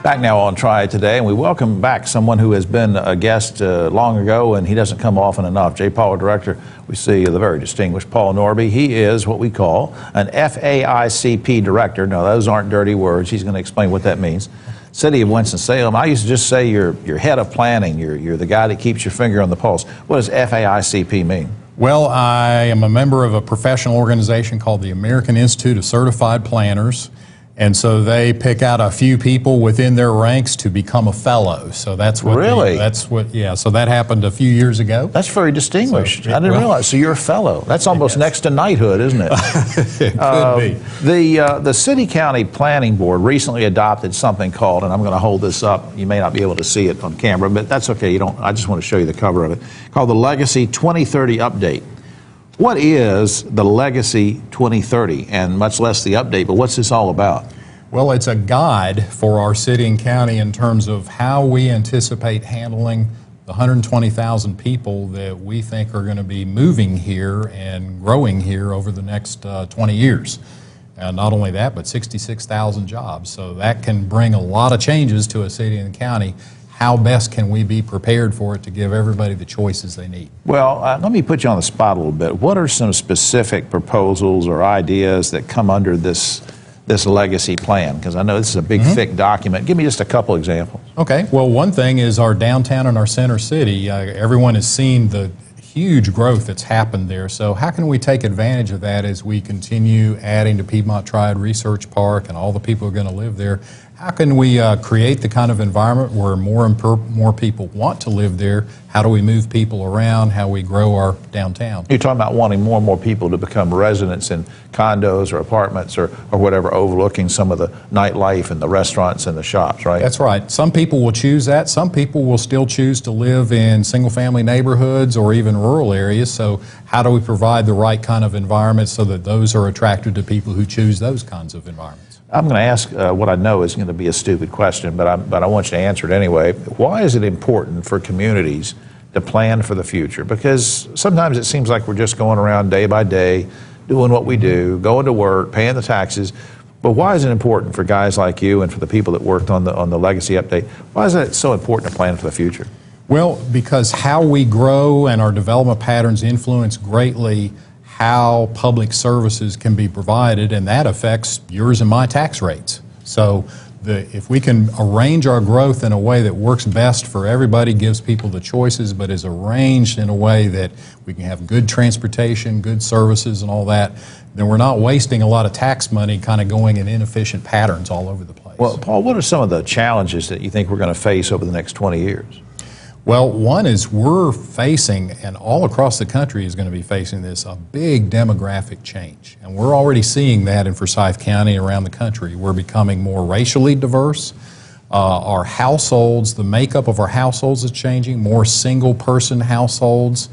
Back now on Triad today, and we welcome back someone who has been a guest long ago, and he doesn't come often enough. J. Paul Director, we see the very distinguished Paul Norby. He is what we call an FAICP Director. No, those aren't dirty words. He's going to explain what that means. City of Winston-Salem. I used to just say you're head of planning. You're the guy that keeps your finger on the pulse. What does FAICP mean? Well, I am a member of a professional organization called the American Institute of Certified Planners. And so they pick out a few people within their ranks to become a fellow. So that's what. Really? Yeah. So that happened a few years ago. That's very distinguished. So, I didn't realize. So you're a fellow. That's almost next to knighthood, isn't it? It could be. The City County Planning Board recently adopted something called, and I'm going to hold this up. You may not be able to see it on camera, but that's okay. You don't. I just want to show you the cover of it. Called the Legacy 2030 Update. What is the Legacy 2030, and much less the update, but what's this all about? Well, it's a guide for our city and county in terms of how we anticipate handling the 120,000 people that we think are going to be moving here and growing here over the next 20 years. Not only that, but 66,000 jobs. So that can bring a lot of changes to a city and county. How best can we be prepared for it to give everybody the choices they need? Well, let me put you on the spot a little bit. What are some specific proposals or ideas that come under this legacy plan? Because I know this is a big, thick document. Give me just a couple examples. Okay. Well, one thing is our downtown and our center city. Everyone has seen the huge growth that's happened there. So how can we take advantage of that as we continue adding to Piedmont Triad Research Park and all the people who are going to live there? How can we create the kind of environment where more people want to live there? How do we move people around? How we grow our downtown? You're talking about wanting more and more people to become residents in condos or apartments or whatever, overlooking some of the nightlife and the restaurants and the shops, right? That's right. Some people will choose that. Some people will still choose to live in single-family neighborhoods or even rural areas. So how do we provide the right kind of environment so that those are attractive to people who choose those kinds of environments? I'm going to ask what I know is going to be a stupid question, but I want you to answer it anyway. Why is it important for communities to plan for the future? Because sometimes it seems like we're just going around day by day, doing what we do, going to work, paying the taxes. But why is it important for guys like you and for the people that worked on the Legacy Update? Why is it so important to plan for the future? Well, because how we grow and our development patterns influence greatly how public services can be provided, and that affects yours and my tax rates. So if we can arrange our growth in a way that works best for everybody, gives people the choices, but is arranged in a way that we can have good transportation, good services and all that, then we're not wasting a lot of tax money kind of going in inefficient patterns all over the place. Well, Paul, what are some of the challenges that you think we're going to face over the next 20 years? Well, one is we're facing, and all across the country is going to be facing this, a big demographic change. And we're already seeing that in Forsyth County around the country. We're becoming more racially diverse. Our households, the makeup of our households is changing, more single-person households,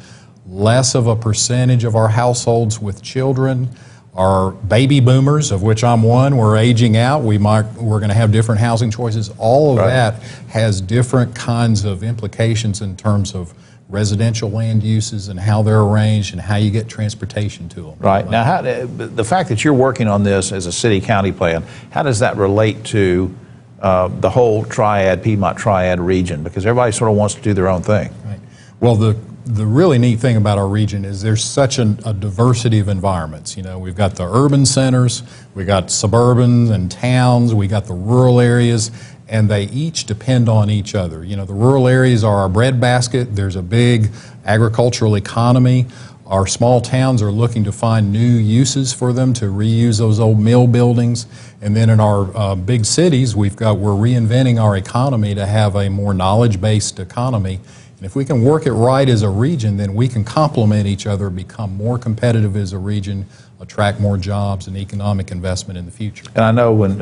less of a percentage of our households with children. Our baby boomers, of which I'm one, we're aging out. We're going to have different housing choices. All of that has different kinds of implications in terms of residential land uses and how they're arranged and how you get transportation to them. Right. Now, the fact that you're working on this as a city-county plan, how does that relate to the whole Triad, Piedmont Triad region? Because everybody sort of wants to do their own thing. Right. Well, the really neat thing about our region is there's such a diversity of environments. You know, we've got the urban centers, we've got suburban and towns, we got the rural areas, and they each depend on each other. You know, the rural areas are our breadbasket. There's a big agricultural economy. Our small towns are looking to find new uses for them to reuse those old mill buildings. And then in our big cities, we're reinventing our economy to have a more knowledge-based economy. And if we can work it right as a region, then we can complement each other, become more competitive as a region, attract more jobs and economic investment in the future. And I know when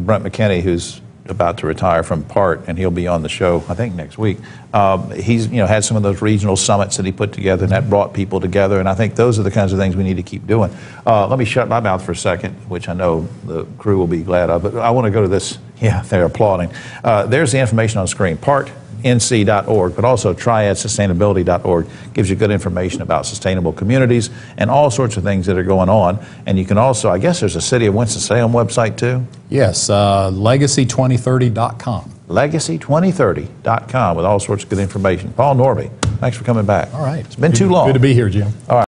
Brent McKinney, who's about to retire from PART, and he'll be on the show, I think, next week, he's had some of those regional summits that he put together, and that brought people together, and I think those are the kinds of things we need to keep doing. Let me shut my mouth for a second, which I know the crew will be glad of, but I want to go to this. Yeah, they're applauding. There's the information on the screen. PartNC.org, but also triadsustainability.org gives you good information about sustainable communities and all sorts of things that are going on. And you can also, I guess there's a City of Winston-Salem website too? Yes, legacy2030.com. legacy2030.com with all sorts of good information. Paul Norby, thanks for coming back. All right. It's been too long. Good to be here, Jim. All right.